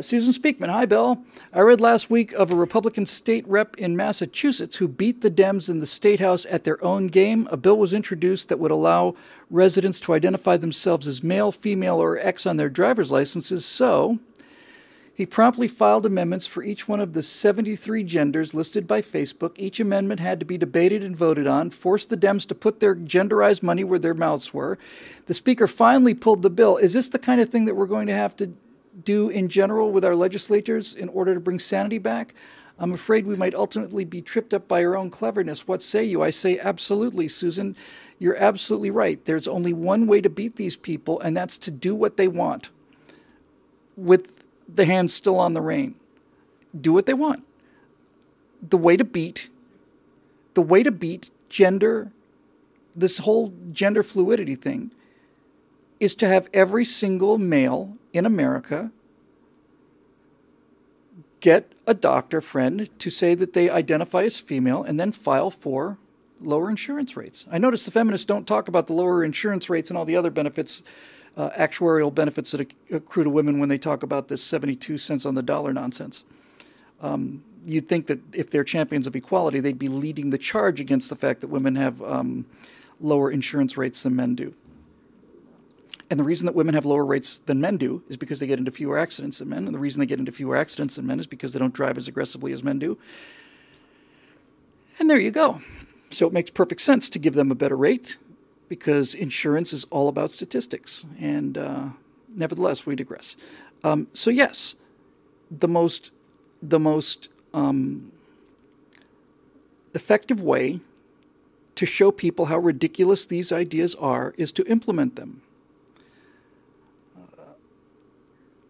Susan Speakman, hi, Bill. I read last week of a Republican state rep in Massachusetts who beat the Dems in the state house at their own game. A bill was introduced that would allow residents to identify themselves as male, female, or X on their driver's licenses. So he promptly filed amendments for each one of the 73 genders listed by Facebook. Each amendment had to be debated and voted on, forced the Dems to put their genderized money where their mouths were. The speaker finally pulled the bill. Is this the kind of thing that we're going to have to do in general with our legislators in order to bring sanity back? I'm afraid we might ultimately be tripped up by our own cleverness. What say you? I say absolutely, Susan. You're absolutely right. There's only one way to beat these people, and that's to do what they want with the hands still on the rein. Do what they want. The way to beat gender, this whole gender fluidity thing, is to have every single male in America get a doctor friend to say that they identify as female and then file for lower insurance rates. I notice the feminists don't talk about the lower insurance rates and all the other benefits, actuarial benefits that accrue to women when they talk about this 72 cents on the dollar nonsense. You'd think that if they're champions of equality, they'd be leading the charge against the fact that women have lower insurance rates than men do. And the reason that women have lower rates than men do is because they get into fewer accidents than men. And the reason they get into fewer accidents than men is because they don't drive as aggressively as men do. And there you go. So it makes perfect sense to give them a better rate because insurance is all about statistics. And nevertheless, we digress. So yes, the most effective way to show people how ridiculous these ideas are is to implement them.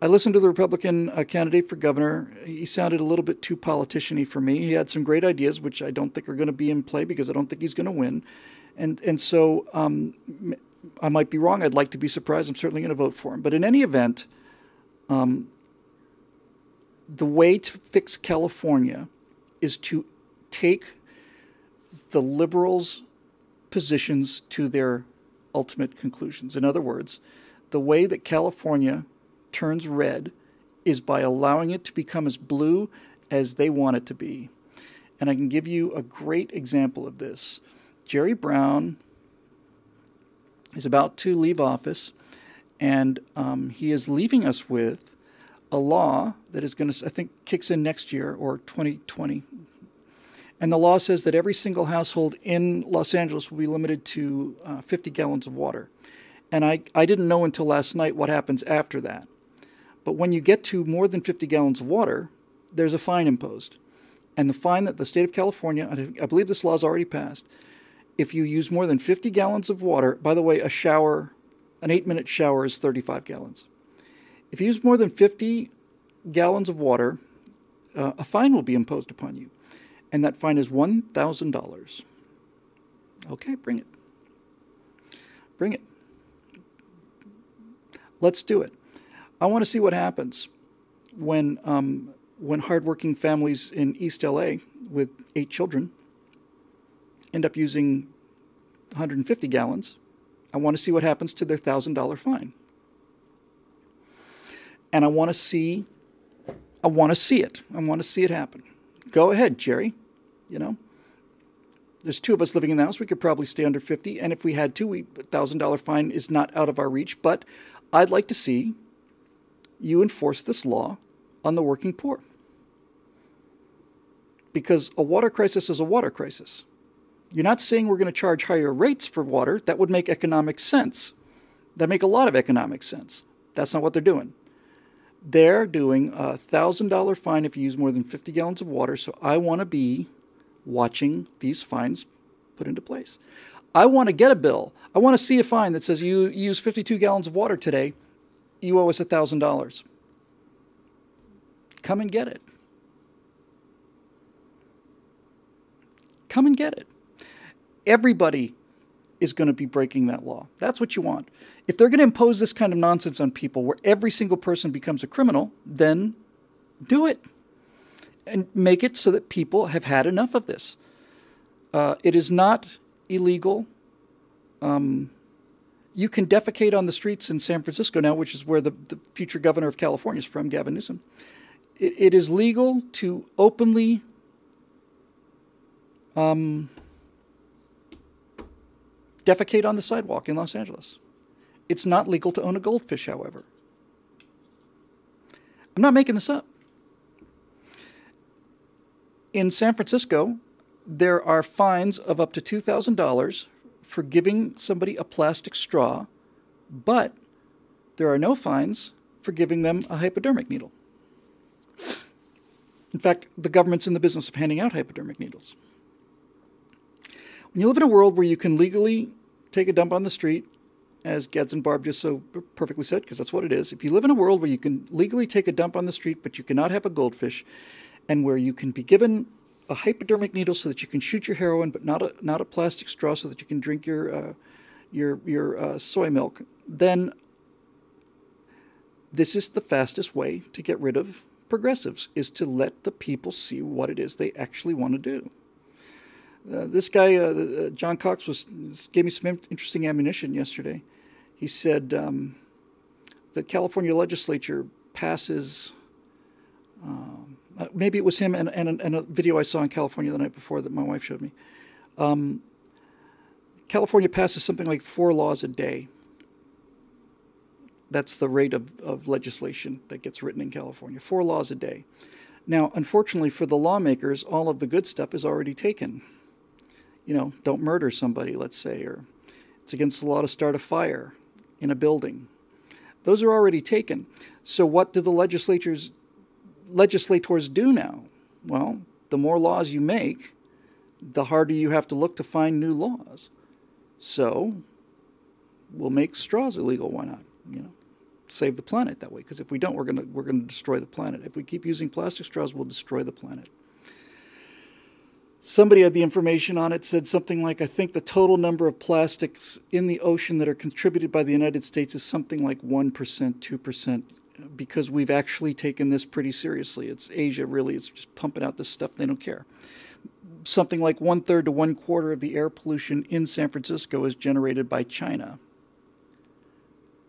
I listened to the Republican candidate for governor. He sounded a little bit too politician-y for me. He had some great ideas, which I don't think are going to be in play because I don't think he's going to win. And so I might be wrong. I'd like to be surprised. I'm certainly going to vote for him. But in any event, the way to fix California is to take the liberals' positions to their ultimate conclusions. In other words, the way that California turns red is by allowing it to become as blue as they want it to be. And I can give you a great example of this. Jerry Brown is about to leave office, and he is leaving us with a law that is going to, I think, kicks in next year or 2020. And the law says that every single household in Los Angeles will be limited to 50 gallons of water. And I didn't know until last night what happens after that. But when you get to more than 50 gallons of water, there's a fine imposed. And the fine that the state of California, I believe this law is already passed, if you use more than 50 gallons of water, by the way, a shower, an 8-minute shower is 35 gallons. If you use more than 50 gallons of water, a fine will be imposed upon you. And that fine is $1,000. Okay, bring it. Bring it. Let's do it. I want to see what happens when hardworking families in East LA with 8 children end up using 150 gallons. I want to see what happens to their $1,000 fine. And I want to see it. I want to see it happen. Go ahead, Jerry. You know, there's 2 of us living in the house. We could probably stay under 50. And if we had to, $1,000 fine is not out of our reach. But I'd like to see you enforce this law on the working poor. Because a water crisis is a water crisis. You're not saying we're going to charge higher rates for water. That would make economic sense. That'd make a lot of economic sense. That's not what they're doing. They're doing a $1,000 fine if you use more than 50 gallons of water. So I want to be watching these fines put into place. I want to get a bill. I want to see a fine that says you use 52 gallons of water today. You owe us $1,000. Come and get it. Come and get it. Everybody is going to be breaking that law. That's what you want. If they're going to impose this kind of nonsense on people where every single person becomes a criminal, then do it. And make it so that people have had enough of this. It is not illegal. You can defecate on the streets in San Francisco now, which is where the future governor of California is from, Gavin Newsom. It is legal to openly defecate on the sidewalk in Los Angeles. It's not legal to own a goldfish, however. I'm not making this up. In San Francisco, there are fines of up to $2,000 for giving somebody a plastic straw, but there are no fines for giving them a hypodermic needle. In fact, the government's in the business of handing out hypodermic needles. When you live in a world where you can legally take a dump on the street, as Gads and Barb just so perfectly said, because that's what it is, if you live in a world where you can legally take a dump on the street, but you cannot have a goldfish, and where you can be given a hypodermic needle so that you can shoot your heroin, but not a plastic straw so that you can drink your soy milk, then this is the fastest way to get rid of progressives, is to let the people see what it is they actually want to do. This guy, John Cox, gave me some interesting ammunition yesterday. He said the California legislature passes, maybe it was him and a video I saw in California the night before that my wife showed me. California passes something like 4 laws a day. That's the rate of legislation that gets written in California, 4 laws a day. Now, unfortunately for the lawmakers, all of the good stuff is already taken. You know, don't murder somebody, let's say, or it's against the law to start a fire in a building. Those are already taken. So what do the legislators do now? Well, the more laws you make, the harder you have to look to find new laws. So we'll make straws illegal. Why not? You know, save the planet that way. Because if we don't, we're gonna destroy the planet. If we keep using plastic straws, we'll destroy the planet. Somebody had the information on it, said something like, I think the total number of plastics in the ocean that are contributed by the United States is something like 1%, 2%, because we've actually taken this pretty seriously. It's Asia, really. It's just pumping out this stuff. They don't care. Something like 1/3 to 1/4 of the air pollution in San Francisco is generated by China.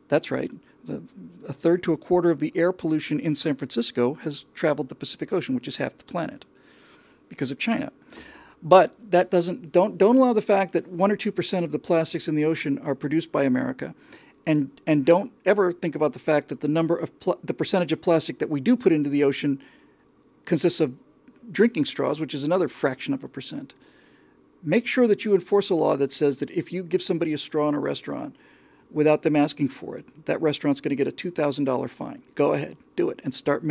That's right. 1/3 to 1/4 of the air pollution in San Francisco has traveled the Pacific Ocean, which is half the planet, because of China. But that don't allow the fact that 1 or 2% of the plastics in the ocean are produced by America, and don't ever think about the fact that the percentage of plastic that we do put into the ocean consists of drinking straws, which is another fraction of a percent. Make sure that you enforce a law that says that if you give somebody a straw in a restaurant without them asking for it, that restaurant's going to get a $2,000 fine. Go ahead, do it, and start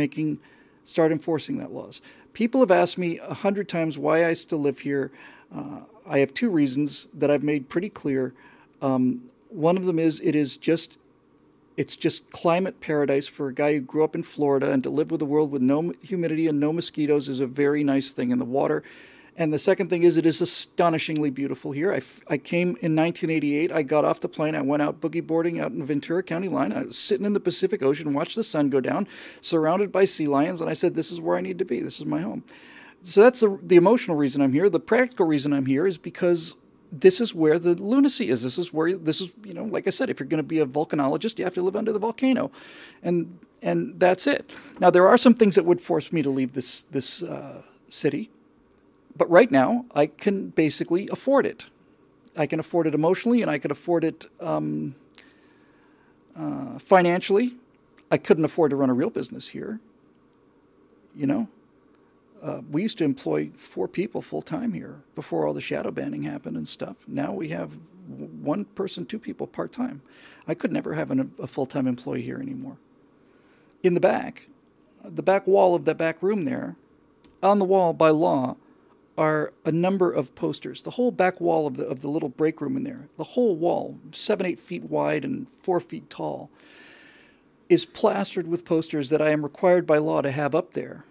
enforcing that laws. People have asked me 100 times why I still live here. I have 2 reasons that I've made pretty clear. One of them is it's just climate paradise for a guy who grew up in Florida, and to live with a world with no humidity and no mosquitoes is a very nice thing in the water. And the second thing is it is astonishingly beautiful here. I came in 1988. I got off the plane. I went out boogie boarding out in the Ventura County line. I was sitting in the Pacific Ocean, watched the sun go down, surrounded by sea lions, and I said, this is where I need to be. This is my home. So that's the emotional reason I'm here. The practical reason I'm here is because this is where the lunacy is. This is, you know, like I said, if you're going to be a volcanologist, you have to live under the volcano. And that's it. Now, there are some things that would force me to leave this city. But right now, I can basically afford it. I can afford it emotionally, and I can afford it financially. I couldn't afford to run a real business here. You know, we used to employ 4 people full-time here before all the shadow banning happened and stuff. Now we have 1 person, 2 people part-time. I could never have a full-time employee here anymore. In the back wall of that back room there, on the wall by law, are a number of posters. The whole back wall of the little break room in there, the whole wall, 7-8 feet wide and 4 feet tall, is plastered with posters that I am required by law to have up there,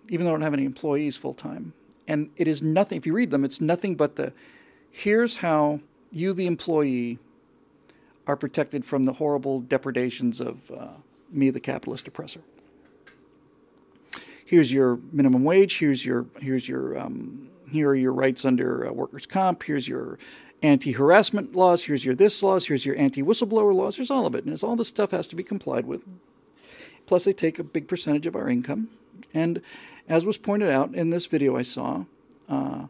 even though I don't have any employees full time. And it is nothing, if you read them, it's nothing but here's how you, the employee, are protected from the horrible depredations of me, the capitalist oppressor. Here's your minimum wage. Here are your rights under workers' comp. Here's your anti-harassment laws, here's your this laws, here's your anti-whistleblower laws, there's all of it. And all this stuff has to be complied with. Plus, they take a big percentage of our income. And as was pointed out in this video I saw, a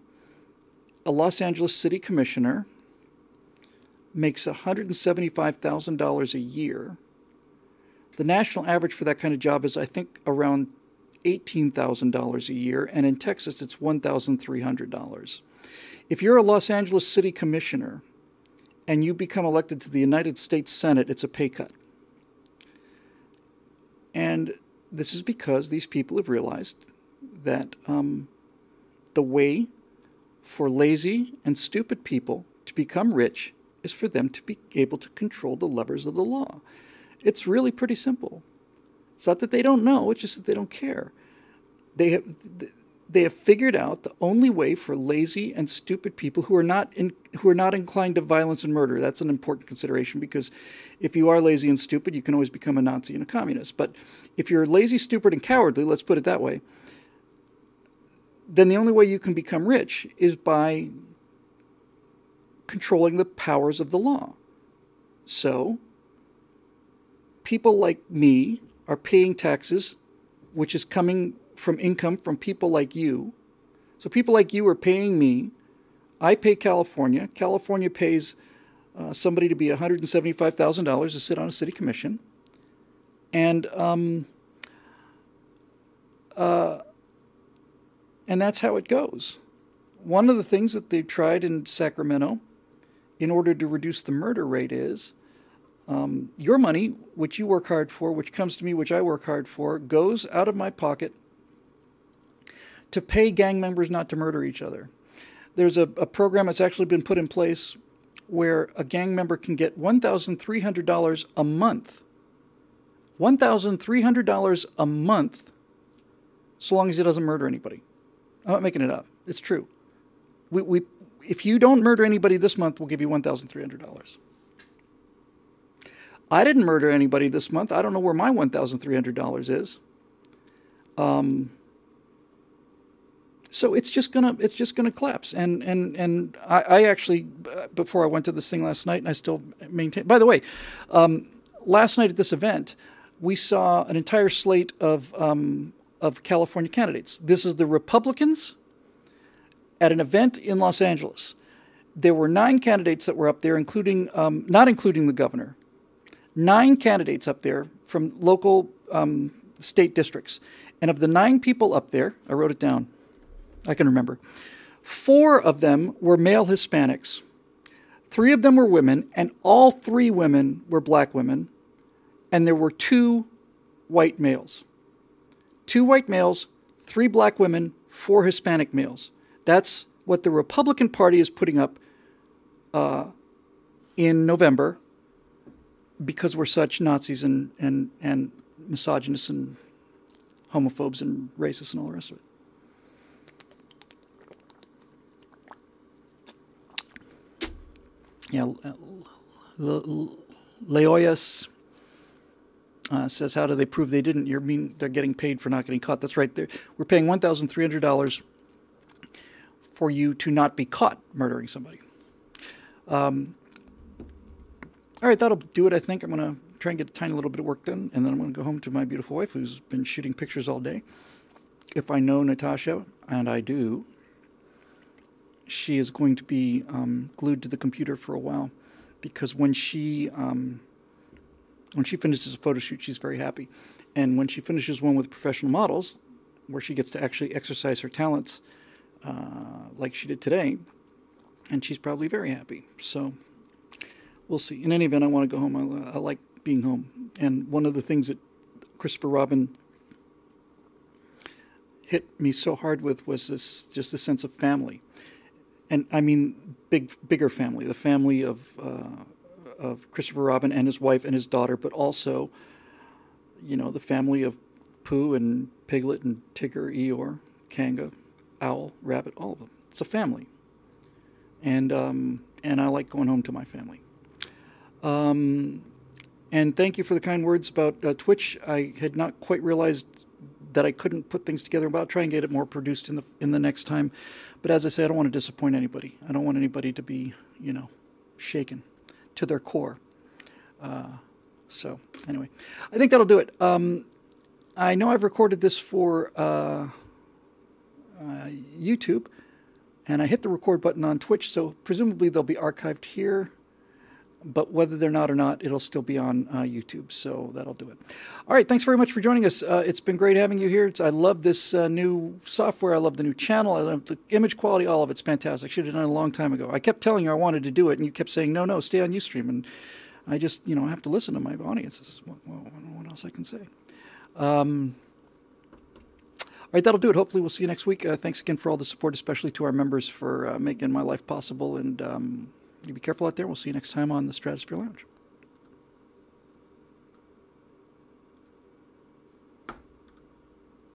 Los Angeles City Commissioner makes $175,000 a year. The national average for that kind of job is, I think, around $18,000 a year, and in Texas it's $1,300. If you're a Los Angeles City Commissioner and you become elected to the United States Senate, it's a pay cut. And this is because these people have realized that the way for lazy and stupid people to become rich is for them to be able to control the levers of the law. It's really pretty simple. It's not that they don't know, it's just that they don't care. They have figured out the only way for lazy and stupid people who are not inclined to violence and murder. That's an important consideration, because if you are lazy and stupid, you can always become a Nazi and a communist. But if you're lazy, stupid, and cowardly, let's put it that way, then the only way you can become rich is by controlling the powers of the law. So people like me are paying taxes, which is coming from income from people like you. So people like you are paying me. I pay California. California pays somebody to be $175,000 to sit on a city commission. And that's how it goes. One of the things that they've tried in Sacramento in order to reduce the murder rate is your money, which you work hard for, which comes to me, which I work hard for, goes out of my pocket to pay gang members not to murder each other. There's a program that's actually been put in place where a gang member can get $1,300 a month. $1,300 a month, so long as he doesn't murder anybody. I'm not making it up. It's true. If you don't murder anybody this month, we'll give you $1,300. I didn't murder anybody this month. I don't know where my $1,300 is. So it's just gonna collapse. And I actually, before I went to this thing last night, and I still maintain. By the way, last night at this event, we saw an entire slate of California candidates. This is the Republicans at an event in Los Angeles. There were 9 candidates that were up there, including not including the governor. 9 candidates up there from local state districts. And of the 9 people up there, I wrote it down, I can remember, 4 of them were male Hispanics. 3 of them were women, and all 3 women were black women. And there were 2 white males. 2 white males, 3 black women, 4 Hispanic males. That's what the Republican Party is putting up in November, because we're such Nazis and misogynists and homophobes and racists and all the rest of it. Yeah, Leoyas says, how do they prove they didn't? You mean they're getting paid for not getting caught? That's right. We're paying $1,300 for you to not be caught murdering somebody. All right, that'll do it, I think. I'm going to try and get a tiny little bit of work done, and then I'm going to go home to my beautiful wife, who's been shooting pictures all day. If I know Natasha, and I do, she is going to be glued to the computer for a while, because when she finishes a photo shoot, she's very happy. And when she finishes one with professional models, where she gets to actually exercise her talents, like she did today, and she's probably very happy. So we'll see. In any event, I want to go home. I like being home. And one of the things that Christopher Robin hit me so hard with was this sense of family. And I mean bigger family, the family of Christopher Robin and his wife and his daughter, but also, the family of Pooh and Piglet and Tigger, Eeyore, Kanga, Owl, Rabbit, all of them. It's a family. And I like going home to my family. And thank you for the kind words about Twitch. I had not quite realized that I couldn't put things together, but I'll try and get it more produced in the next time. But as I say, I don't want to disappoint anybody. I don't want anybody to be, shaken to their core. So anyway, I think that'll do it. I know I've recorded this for YouTube, and I hit the record button on Twitch, so presumably they'll be archived here. But whether they're not or not, it'll still be on YouTube, so that'll do it. All right, thanks very much for joining us. It's been great having you here. I love this new software. I love the new channel. I love the image quality. All of it's fantastic. Should have done it a long time ago. I kept telling you I wanted to do it, and you kept saying, no, stay on Ustream. And I just, I have to listen to my audience. This is, well, I don't know what else I can say. All right, that'll do it. Hopefully we'll see you next week. Thanks again for all the support, especially to our members for making my life possible. And you be careful out there. We'll see you next time on the Stratosphere Lounge.